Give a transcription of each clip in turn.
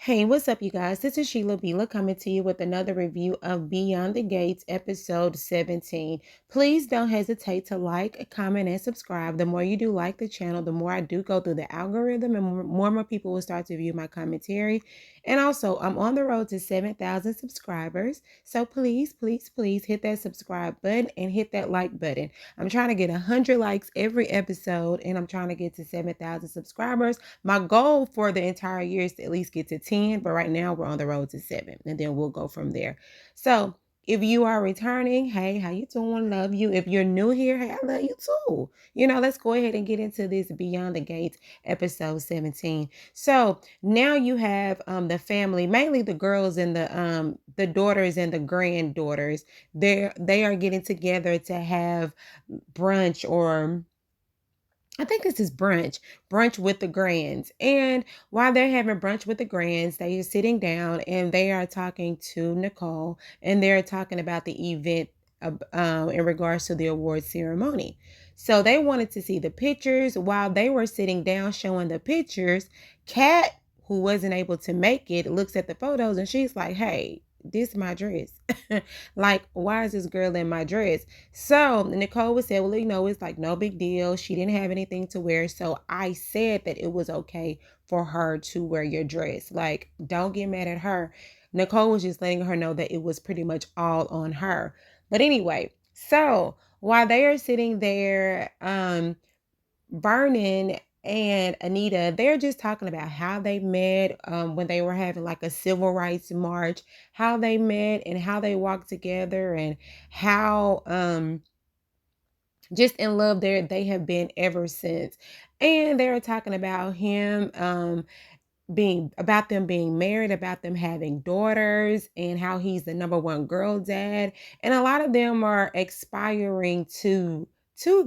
Hey, what's up, you guys? This is Sheila Bila coming to you with another review of Beyond the Gates, episode 17. Please don't hesitate to like, comment, and subscribe. The more you do like the channel, the more I do go through the algorithm, and more people will start to view my commentary. And also, I'm on the road to 7,000 subscribers. So please hit that subscribe button and hit that like button. I'm trying to get 100 likes every episode, and I'm trying to get to 7,000 subscribers. My goal for the entire year is to at least get to 10, but right now we're on the road to 7, and then we'll go from there. So if you are returning, hey, how you doing? Love you. If you're new here, hey, I love you too. Let's go ahead and get into this Beyond the Gates episode 17. So now you have the family, mainly the girls and the daughters and the granddaughters. They are getting together to have brunch, or I think this is brunch with the grands. And while they're having brunch with the grands, they are sitting down and they are talking to Nicole, and they're talking about the event in regards to the award ceremony. So they wanted to see the pictures. While they were sitting down showing the pictures, Kat, who wasn't able to make it, looks at the photos and she's like, hey, this is my dress. Like, why is this girl in my dress? So Nicole would say, well, it's like no big deal. She didn't have anything to wear. So I said that it was okay for her to wear your dress. Like, don't get mad at her. Nicole was just letting her know that it was pretty much all on her. But anyway, so while they are sitting there, Vernon and Anita, they're just talking about how they met when they were having like a civil rights march, how they met and how they walked together, and how just in love they have been ever since. And they were talking about him being about them being married, about them having daughters, and how he's the number one girl dad. And a lot of them are aspiring to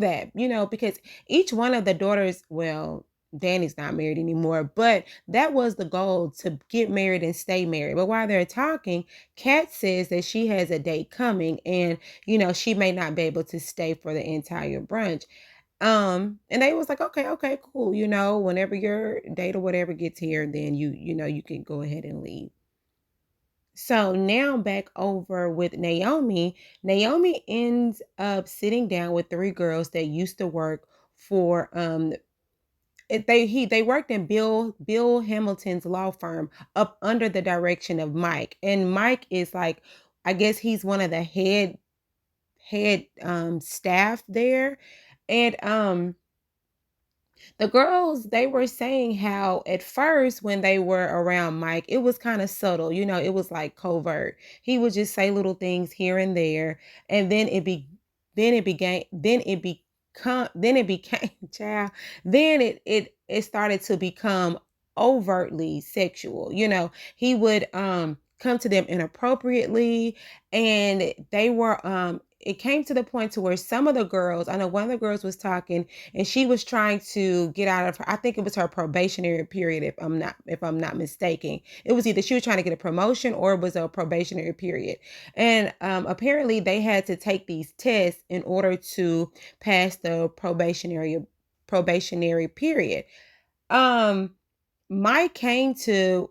that, because each one of the daughters, well, Dani's not married anymore, but that was the goal, to get married and stay married. But while they're talking, Kat says that she has a date coming, and she may not be able to stay for the entire brunch. And they was like, okay, cool. Whenever your date or whatever gets here, then you can go ahead and leave. So now back over with Naomi. Naomi ends up sitting down with three girls that used to work for they worked in Bill Hamilton's law firm up under the direction of Mike. And Mike is like, I guess he's one of the head staff there. And the girls, they were saying how at first when they were around Mike, it was kind of subtle. It was like covert. He would just say little things here and there, and then it became child, then it started to become overtly sexual. He would come to them inappropriately, and they were it came to the point to where some of the girls, I know one of the girls was talking, and she was trying to get out of her, I think it was her probationary period, if I'm not mistaken. It was either she was trying to get a promotion or it was a probationary period. And apparently they had to take these tests in order to pass the probationary period. Mike came to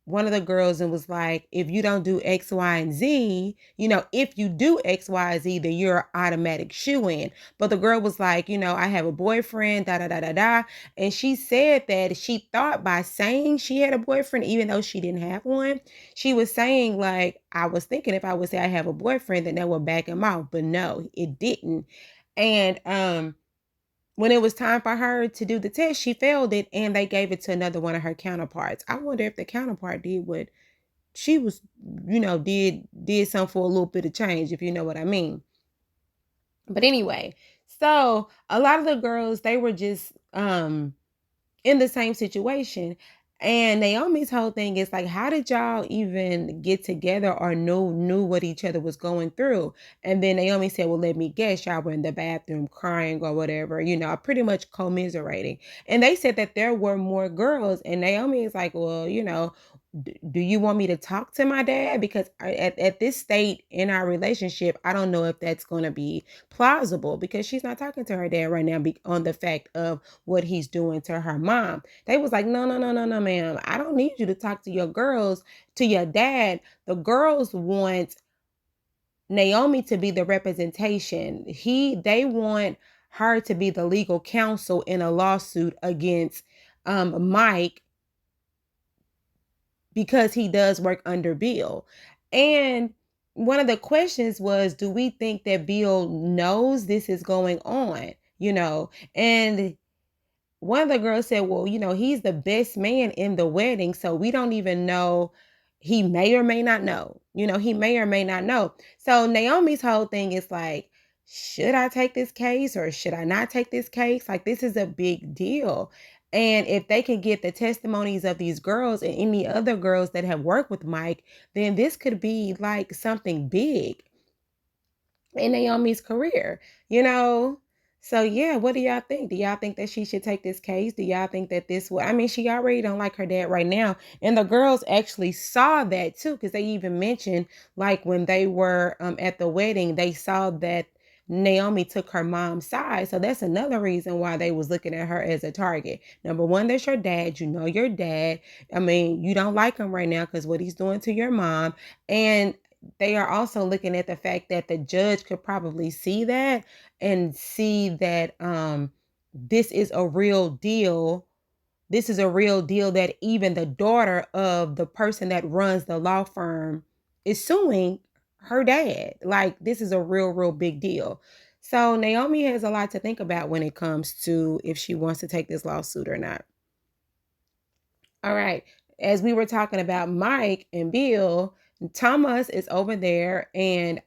one of the girls and was like, if you don't do X, Y, and Z, if you do X, Y, Z, then you're an automatic shoo-in. But the girl was like, I have a boyfriend, da da da da da. And she said that she thought by saying she had a boyfriend, even though she didn't have one, she was saying, like, I was thinking if I would say I have a boyfriend, then that would back him off. But no, it didn't. And when it was time for her to do the test, she failed it, and they gave it to another one of her counterparts. I wonder if the counterpart did what she was, did something for a little bit of change, if you know what I mean. But anyway, so a lot of the girls, they were just in the same situation. And Naomi's whole thing is like, how did y'all even get together or knew what each other was going through? And then Naomi said, well, let me guess, y'all were in the bathroom crying or whatever, pretty much commiserating. And they said that there were more girls. And Naomi is like, well, do you want me to talk to my dad? Because at this state in our relationship, I don't know if that's going to be plausible, because she's not talking to her dad right now on the fact of what he's doing to her mom. They was like, no, no, no, no, no, ma'am. I don't need you to talk to your girls, to your dad. The girls want Naomi to be the representation. They want her to be the legal counsel in a lawsuit against Mike, because he does work under Bill. And one of the questions was, do we think that Bill knows this is going on? And one of the girls said, well, he's the best man in the wedding, so we don't even know. He may or may not know. He may or may not know. So Naomi's whole thing is like, should I take this case or should I not take this case? Like, this is a big deal. And if they can get the testimonies of these girls and any other girls that have worked with Mike, then this could be like something big in Naomi's career, you know? So yeah, what do y'all think? Do y'all think that she should take this case? Do y'all think that this will, I mean, she already don't like her dad right now. And the girls actually saw that too, because they even mentioned, like, when they were at the wedding, they saw that Naomi took her mom's side. So that's another reason why they was looking at her as a target. Number one, that's your dad. You know your dad. I mean, you don't like him right now because what he's doing to your mom. And they are also looking at the fact that the judge could probably see that and see that this is a real deal. This is a real deal, that even the daughter of the person that runs the law firm is suing her dad. Like, this is a real, real big deal. So Naomi has a lot to think about when it comes to if she wants to take this lawsuit or not. All right. As we were talking about Mike and Bill, Thomas is over there, and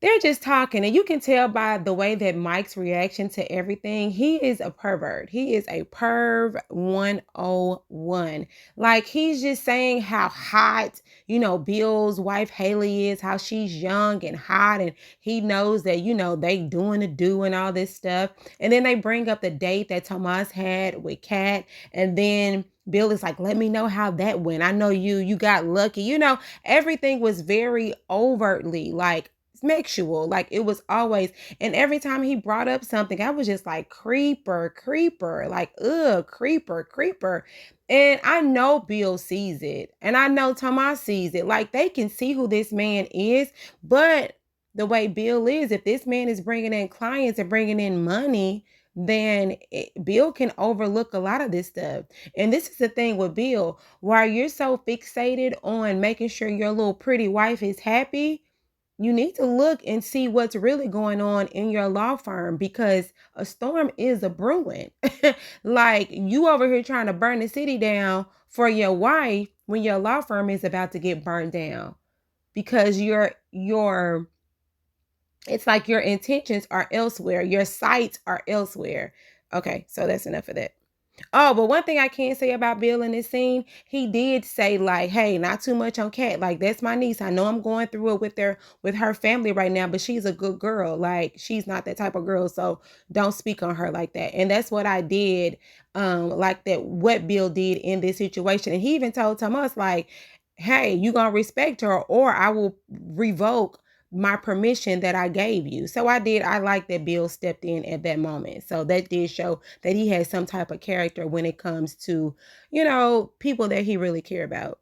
they're just talking, and you can tell by the way that Mike's reaction to everything, he is a pervert. He is a perv 101. Like, he's just saying how hot, Bill's wife Haley is, how she's young and hot, and he knows that, they doing the do and all this stuff. And then they bring up the date that Tomas had with Kat, and then Bill is like, let me know how that went. I know you got lucky. Everything was very overtly like sexual. Like, it was always, and every time he brought up something, I was just like, creeper, like, ugh, creeper. And I know Bill sees it, and I know Tomas sees it. Like, they can see who this man is, but the way Bill is, if this man is bringing in clients and bringing in money, then Bill can overlook a lot of this stuff. And this is the thing with Bill, while you're so fixated on making sure your little pretty wife is happy, you need to look and see what's really going on in your law firm, because a storm is a brewing. Like, you over here trying to burn the city down for your wife when your law firm is about to get burned down, because it's like your intentions are elsewhere. Your sights are elsewhere. Okay, so that's enough of that. Oh, but one thing I can say about Bill in this scene, he did say, like, hey, not too much on Kat. Like, that's my niece. I know I'm going through it with her family right now, but she's a good girl. Like, she's not that type of girl, so don't speak on her like that. And that's what I did, like that, what Bill did in this situation. And he even told Thomas, like, hey, you gonna respect her or I will revoke my permission that I gave you. So I did. I like that Bill stepped in at that moment. So that did show that he has some type of character when it comes to, people that he really care about.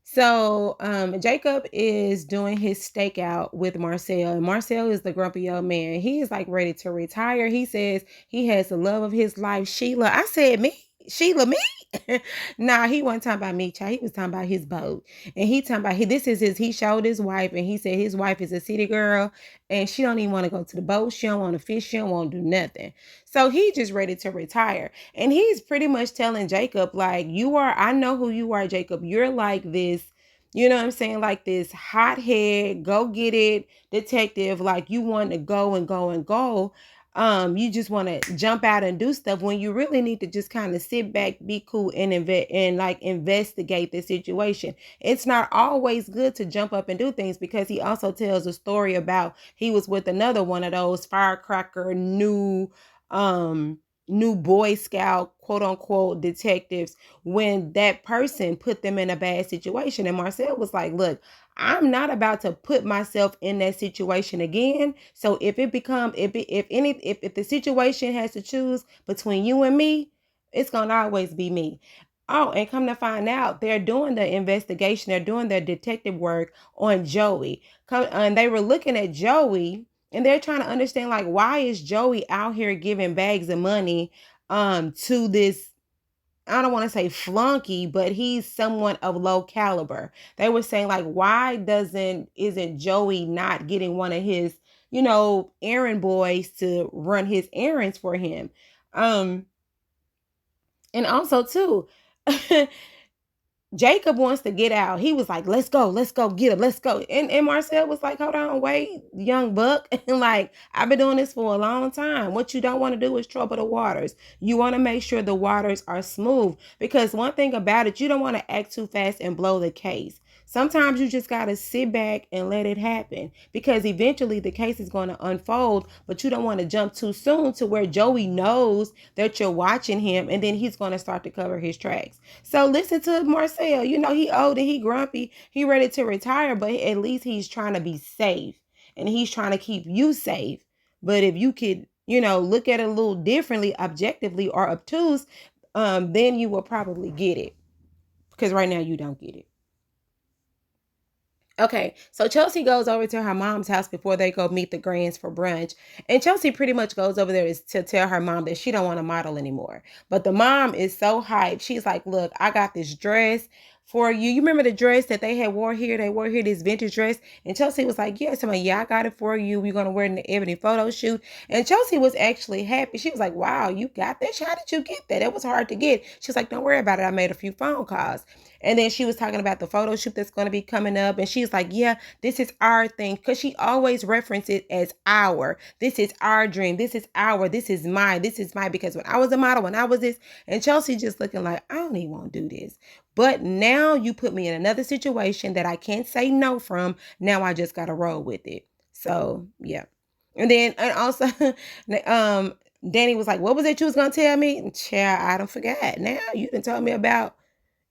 So Jacob is doing his stakeout with Marcel. And Marcel is the grumpy old man. He is like ready to retire. He says he has the love of his life, Sheila. I said, me? Sheila, me? Nah, he wasn't talking about me, child. He was talking about his boat. And he talking about, he showed his wife, and he said his wife is a city girl and she don't even want to go to the boat. She don't want to fish. She don't want to do nothing. So he just ready to retire. And he's pretty much telling Jacob, like, I know who you are, Jacob. You're like this, you know what I'm saying? Like this hothead, go get it detective. Like, you want to go and go and go. You just want to jump out and do stuff when you really need to just kind of sit back, be cool, and investigate the situation. It's not always good to jump up and do things, because he also tells a story about he was with another one of those firecracker new new Boy Scout, quote unquote, detectives when that person put them in a bad situation. And Marcel was like, look, I'm not about to put myself in that situation again. So if it become if the situation has to choose between you and me, it's gonna always be me. Oh, and come to find out, they're doing the investigation, they're doing their detective work on Joey. And they were looking at Joey and they're trying to understand, like, why is Joey out here giving bags of money to this, I don't want to say flunky, but he's someone of low caliber. They were saying, like, why doesn't isn't Joey not getting one of his, errand boys to run his errands for him? Um and also too, Jacob wants to get out. He was like, let's go, get him, let's go. And Marcel was like, hold on, wait, young buck. And like, I've been doing this for a long time. What you don't want to do is trouble the waters. You want to make sure the waters are smooth. Because one thing about it, you don't want to act too fast and blow the case. Sometimes you just got to sit back and let it happen. Because eventually the case is going to unfold, but you don't want to jump too soon to where Joey knows that you're watching him and then he's going to start to cover his tracks. So listen to Marcel. He old and he grumpy. He ready to retire, but at least he's trying to be safe and he's trying to keep you safe. But if you could, look at it a little differently, objectively or obtuse, then you will probably get it. Because right now you don't get it. Okay, so Chelsea goes over to her mom's house before they go meet the Grands for brunch. And Chelsea pretty much goes over there to tell her mom that she don't want to model anymore. But the mom is so hyped. She's like, look, I got this dress for you. You remember the dress that they had wore here? They wore here this vintage dress. And Chelsea was like, yes, yeah, I got it for you. We're going to wear it in the Ebony photo shoot. And Chelsea was actually happy. She was like, wow, you got this? How did you get that? It was hard to get. She's like, don't worry about it. I made a few phone calls. And then she was talking about the photo shoot that's going to be coming up. And she's like, yeah, this is our thing. Because she always references it as our. This is our dream. This is our. This is mine. This is mine. Because when I was a model, when I was this, and Chelsea just looking like, I don't even want to do this. But now you put me in another situation that I can't say no from. Now I just got to roll with it. So, yeah. And also, Dani was like, what was it you was going to tell me? Child, I don't forget. Now you done told me about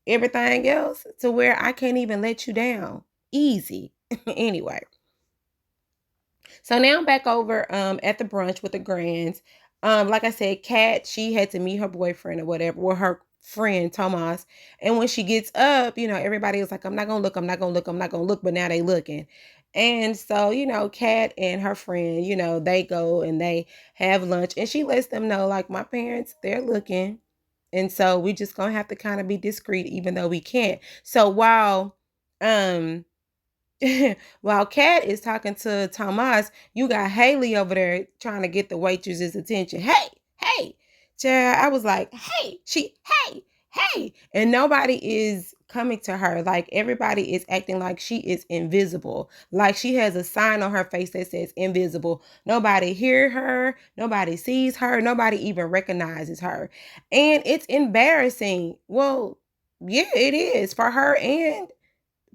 everything else to where I can't even let you down. Easy. Anyway. So now I'm back over at the brunch with the Grands. Like I said, Kat, she had to meet her boyfriend or whatever, or her friend Thomas. And when she gets up, everybody was like, I'm not gonna look, I'm not gonna look, I'm not gonna look, but now they looking. And so, Kat and her friend, they go and they have lunch and she lets them know, like, my parents, they're looking. And so we just gonna have to kind of be discreet, even though we can't. So um while Kat is talking to Thomas, you got Haley over there trying to get the waitress's attention. Hey, hey, child. I was like, hey, hey. And nobody is coming to her. Like, everybody is acting like she is invisible. Like she has a sign on her face that says invisible. Nobody hear her. Nobody sees her. Nobody even recognizes her. And it's embarrassing. Well, yeah, it is for her and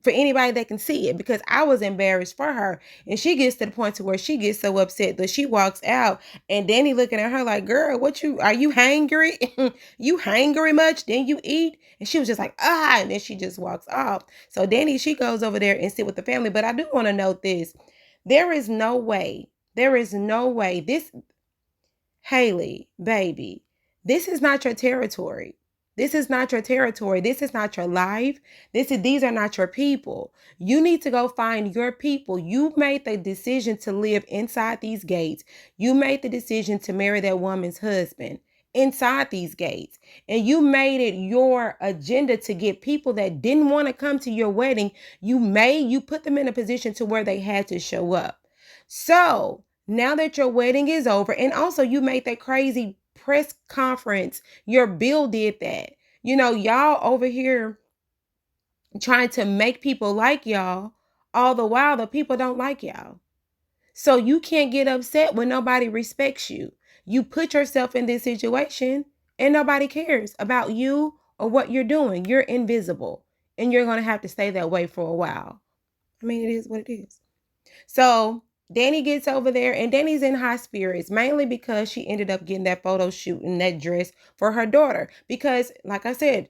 for anybody that can see it, because I was embarrassed for her. And she gets to the point to where she gets so upset that she walks out, and Dani looking at her like, girl, are you hangry? You hangry much? Then you eat? And she was just like, and then she just walks off. So Dani, she goes over there and sit with the family. But I do want to note this. There is no way this, Haley, baby, this is not your territory. This is not your territory. This is not your life. These are not your people. You need to go find your people. You made the decision to live inside these gates. You made the decision to marry that woman's husband inside these gates. And you made it your agenda to get people that didn't want to come to your wedding. You put them in a position to where they had to show up. So now that your wedding is over, and also you made that crazy press conference, your bill did that. Y'all over here trying to make people like y'all, all the while the people don't like y'all. So you can't get upset when nobody respects you. You put yourself in this situation and nobody cares about you or what you're doing. You're invisible and you're going to have to stay that way for a while. I mean, it is what it is. So Dani gets over there, and Dani's in high spirits, mainly because she ended up getting that photo shoot in that dress for her daughter. Because, like I said,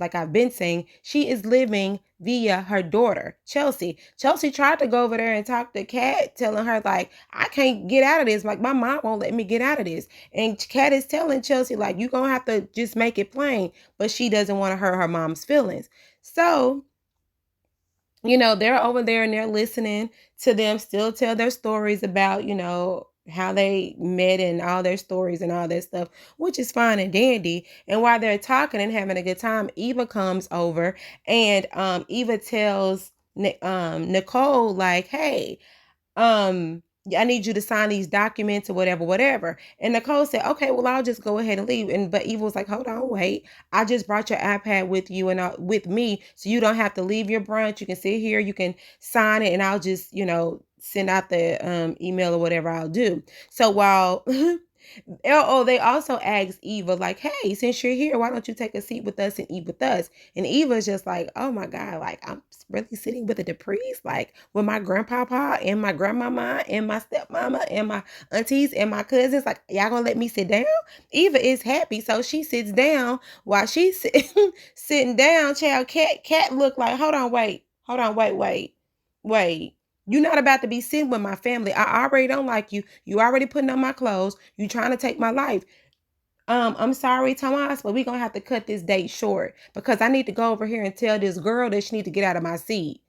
like I've been saying, she is living via her daughter, Chelsea. Chelsea tried to go over there and talk to Kat, telling her, like, I can't get out of this. Like, my mom won't let me get out of this. And Kat is telling Chelsea, like, you're going to have to just make it plain. But she doesn't want to hurt her mom's feelings. So, they're over there and they're listening to them still tell their stories about, how they met and all their stories and all that stuff, which is fine and dandy. And while they're talking and having a good time, Eva comes over and Eva tells Nicole, like, hey, I need you to sign these documents or whatever. And Nicole said, okay, well, I'll just go ahead and leave. But Eva was like, hold on, wait. I just brought your iPad with you and with me, so you don't have to leave your brunch. You can sit here, you can sign it, and I'll just, send out the email or whatever I'll do. So while they also asked Eva, like, hey, since you're here, why don't you take a seat with us and eat with us? And Eva's just like, oh my God, like, I'm really sitting with the Duprees, like with my grandpapa and my grandmama and my stepmama and my aunties and my cousins. Like, y'all gonna let me sit down? Eva is happy, so she sits down. While she's sitting down, child, Cat look like, hold on, wait. You're not about to be sitting with my family. I already don't like you. You already putting on my clothes. You trying to take my life. I'm sorry, Thomas, but we're going to have to cut this date short because I need to go over here and tell this girl that she need to get out of my seat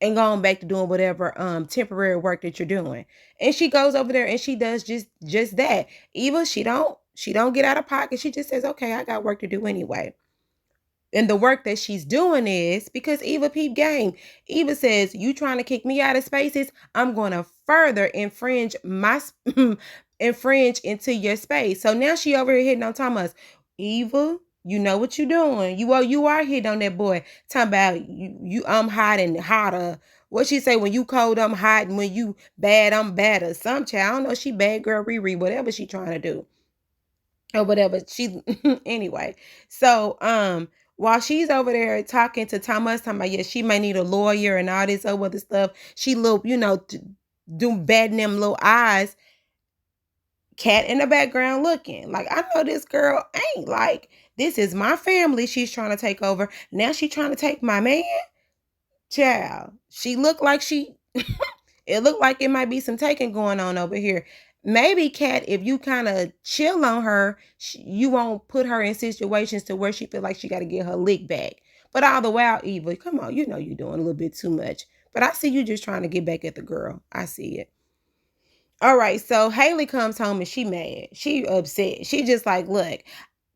and go on back to doing whatever temporary work that you're doing. And she goes over there and she does just that. Eva, she don't get out of pocket. She just says, okay, I got work to do anyway. And the work that she's doing is because Eva peep game. Eva says, you trying to kick me out of spaces? I'm going to further infringe infringe into your space. So now she over here hitting on Thomas. Eva, you know what you're doing. You are hitting on that boy. Talking about you I'm hiding hotter. What she say, when you cold, I'm hiding. When you bad, I'm badder. Some child, I don't know, she bad girl Riri, whatever she trying to do. Or whatever. She anyway. So while she's over there talking to Thomas, talking about, yeah, she may need a lawyer and all this other stuff, she little, do batting them little eyes. Cat in the background looking like, I know this girl ain't, like, this is my family she's trying to take over. Now she trying to take my man. Child, she looked like it looked like it might be some taking going on over here. Maybe, Kat, if you kind of chill on her, you won't put her in situations to where she feel like she got to get her lick back. But all the while, Eva, come on, you're doing a little bit too much. But I see you just trying to get back at the girl. I see it. All right, so Haley comes home and she mad. She upset. She just like, look,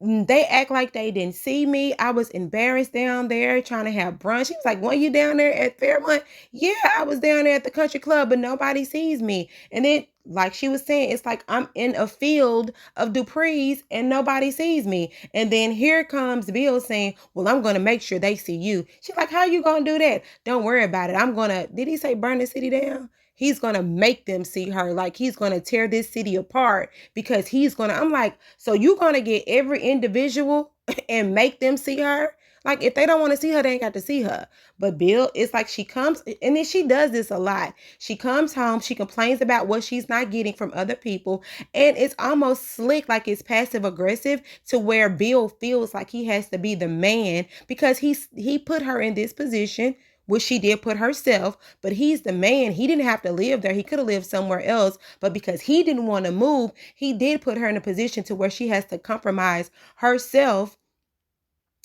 they act like they didn't see me. I was embarrassed down there trying to have brunch. She was like, "When you down there at Fairmont?" Yeah, I was down there at the country club, but nobody sees me. And then, like she was saying, it's like I'm in a field of Duprees and nobody sees me. And then here comes Bill saying, well, I'm going to make sure they see you. She's like, how you going to do that? Don't worry about it. Did he say burn the city down? He's going to make them see her. Like, he's going to tear this city apart because I'm like, so you're going to get every individual and make them see her? Like, if they don't want to see her, they ain't got to see her. But Bill, it's like she comes, and then she does this a lot. She comes home, she complains about what she's not getting from other people, and it's almost slick, like it's passive aggressive, to where Bill feels like he has to be the man because he put her in this position, which she did put herself, but he's the man. He didn't have to live there. He could have lived somewhere else, but because he didn't want to move, he did put her in a position to where she has to compromise herself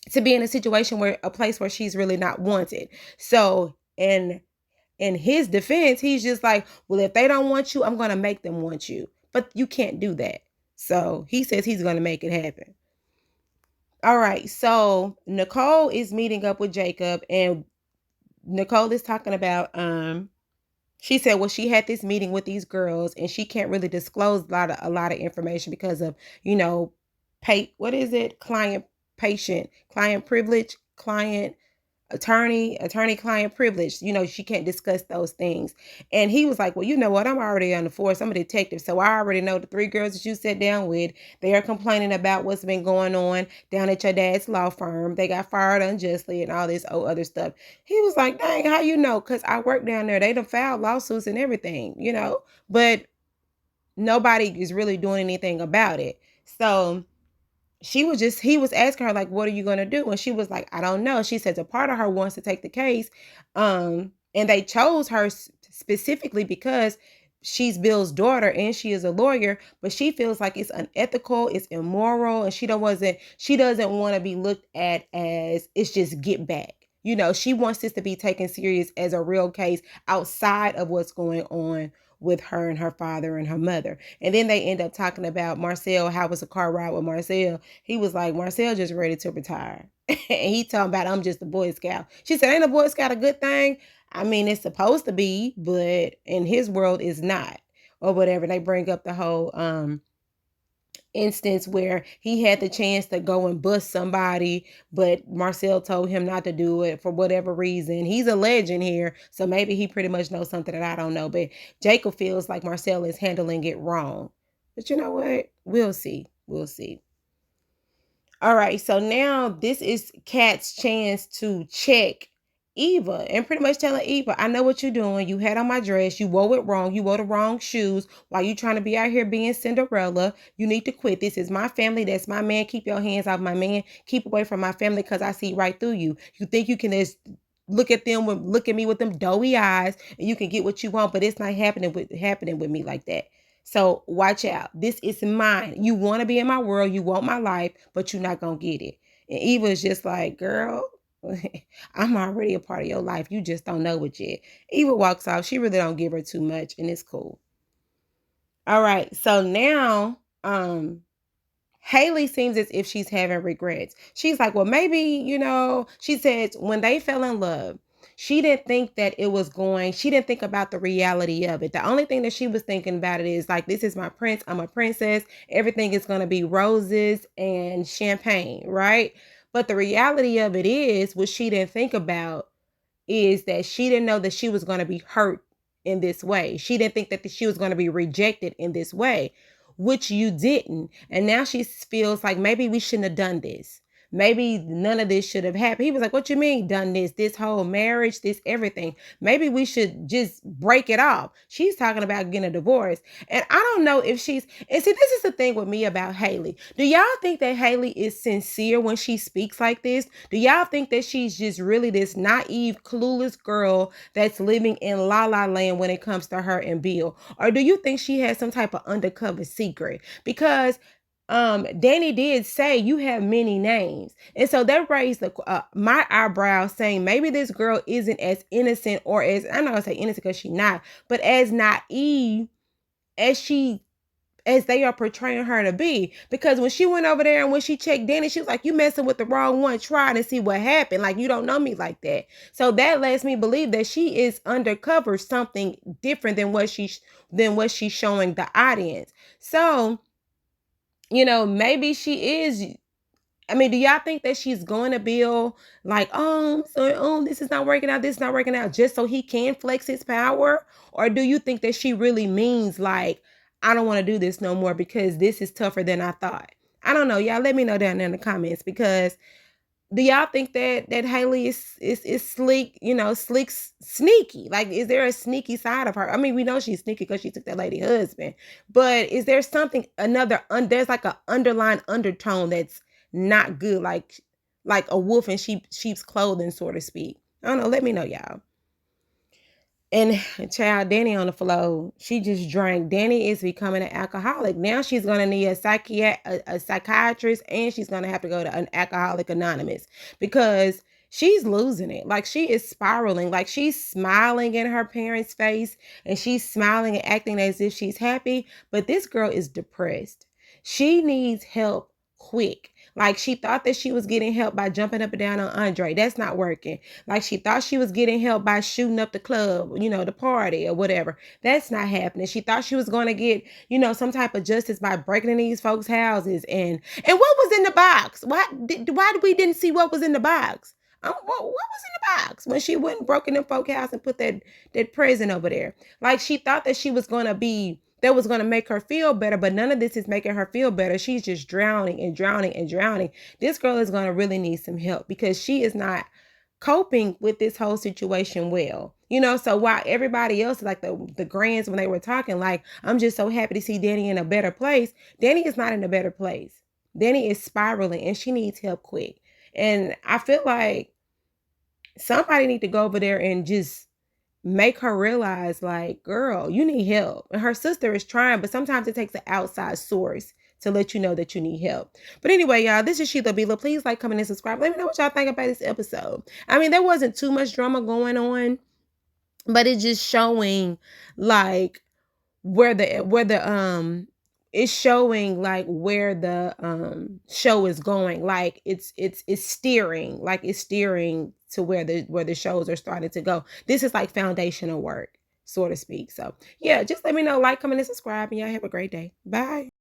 to be in a situation a place where she's really not wanted. So, in his defense, he's just like, well, if they don't want you, I'm going to make them want you. But you can't do that. So he says he's going to make it happen. All right. So Nicole is meeting up with Jacob, and Nicole is talking about, she said, well, she had this meeting with these girls and she can't really disclose a lot of information because of, what is it? Client privilege, client attorney client privilege, she can't discuss those things. And he was like, well, you know what, I'm already on the force, I'm a detective, so I already know the 3 girls that you sat down with, they are complaining about what's been going on down at your dad's law firm. They got fired unjustly and all this other stuff. He was like, dang, how you know? Because I work down there. They done filed lawsuits and everything, but nobody is really doing anything about it. So he was asking her, like, what are you going to do? And she was like, I don't know. She says a part of her wants to take the case. And they chose her specifically because she's Bill's daughter and she is a lawyer, but she feels like it's unethical, it's immoral, and she doesn't want to be looked at as it's just get back. She wants this to be taken serious as a real case outside of what's going on with her and her father and her mother. And then they end up talking about Marcel, how was a car ride with Marcel. He was like, Marcel just ready to retire. And he talking about, I'm just a Boy Scout. She said, ain't a Boy Scout a good thing? I mean, it's supposed to be, but in his world it's not, or whatever. They bring up the whole instance where he had the chance to go and bust somebody, but Marcel told him not to do it for whatever reason. He's a legend here, so maybe he pretty much knows something that I don't know, but Jacob feels like Marcel is handling it wrong. But you know what? We'll see. We'll see. All right, so now this is Kat's chance to check Eva and pretty much telling Eva, I know what you're doing. You had on my dress. You wore it wrong. You wore the wrong shoes while you trying to be out here being Cinderella. You need to quit. This is my family. That's my man. Keep your hands off my man. Keep away from my family because I see right through you. You think you can just look at me with them doughy eyes and you can get what you want, but it's not happening with me like that. So watch out. This is mine. You want to be in my world. You want my life, but you're not going to get it. And Eva is just like, girl, I'm already a part of your life. You just don't know it yet. Eva walks off. She really don't give her too much, and it's cool. All right. So now, Haley seems as if she's having regrets. She's like, well, maybe, she says when they fell in love, she didn't think that she didn't think about the reality of it. The only thing that she was thinking about it is like, this is my prince. I'm a princess. Everything is going to be roses and champagne, right? But the reality of it is, what she didn't think about is that she didn't know that she was going to be hurt in this way. She didn't think that she was going to be rejected in this way, which you didn't. And now she feels like maybe we shouldn't have done this. Maybe none of this should have happened. He was like, what you mean done this whole marriage, this everything? Maybe we should just break it off. She's talking about getting a divorce. And I don't know if and see, this is the thing with me about Haley. Do y'all think that Haley is sincere when she speaks like this? Do y'all think that she's just really this naive, clueless girl that's living in La La Land when it comes to her and Bill? Or do you think she has some type of undercover secret? Because Dani did say you have many names. And so that raised my eyebrows, saying maybe this girl isn't as innocent, or as, I'm not gonna say innocent because she's not, but as naive as they are portraying her to be. Because when she went over there and when she checked Dani, she was like, you messing with the wrong one. Try to see what happened. Like, you don't know me like that. So that lets me believe that she is undercover something different than what she's showing the audience. So maybe she is. I mean, do y'all think that she's going to Bill like, this is not working out, this is not working out, just so he can flex his power? Or do you think that she really means like, I don't want to do this no more because this is tougher than I thought? I don't know. Y'all let me know down there in the comments, because do y'all think that Haley is sleek, sneaky? Like, is there a sneaky side of her? I mean, we know she's sneaky because she took that lady husband, but is there something there's like an underlying undertone that's not good, like a wolf in sheep's clothing, so to speak? I don't know. Let me know, y'all. And child, Dani on the floor, she just drank. Dani is becoming an alcoholic. Now she's going to need a psychiatrist, and she's going to have to go to an Alcoholic Anonymous, because she's losing it. Like, she is spiraling. Like, she's smiling in her parents' face, and she's smiling and acting as if she's happy. But this girl is depressed. She needs help quick. Like, she thought that she was getting help by jumping up and down on Andre. That's not working. Like, she thought she was getting help by shooting up the club, the party or whatever. That's not happening. She thought she was going to get, some type of justice by breaking in these folks' houses. And what was in the box? Why we didn't see what was in the box? what was in the box when she went and broke in the folk house and put that present over there? Like, she thought that she was gonna be that was gonna make her feel better, but none of this is making her feel better. She's just drowning and drowning and drowning. This girl is gonna really need some help because she is not coping with this whole situation well. So while everybody else, like the grands, when they were talking, like, I'm just so happy to see Dani in a better place. Dani is not in a better place. Dani is spiraling and she needs help quick. And I feel like somebody need to go over there and just make her realize, like, girl, you need help. And her sister is trying, but sometimes it takes an outside source to let you know that you need help. But anyway, y'all, this is Sheila Bila. Please like, comment, and subscribe. Let me know what y'all think about this episode. I mean, there wasn't too much drama going on, but it's just showing, like, where the it's showing, like, where the show is going. Like, it's steering, like, it's steering to where the shows are starting to go. This is like foundational work, so to speak. So yeah, just let me know, like, comment, and subscribe, and y'all have a great day. Bye.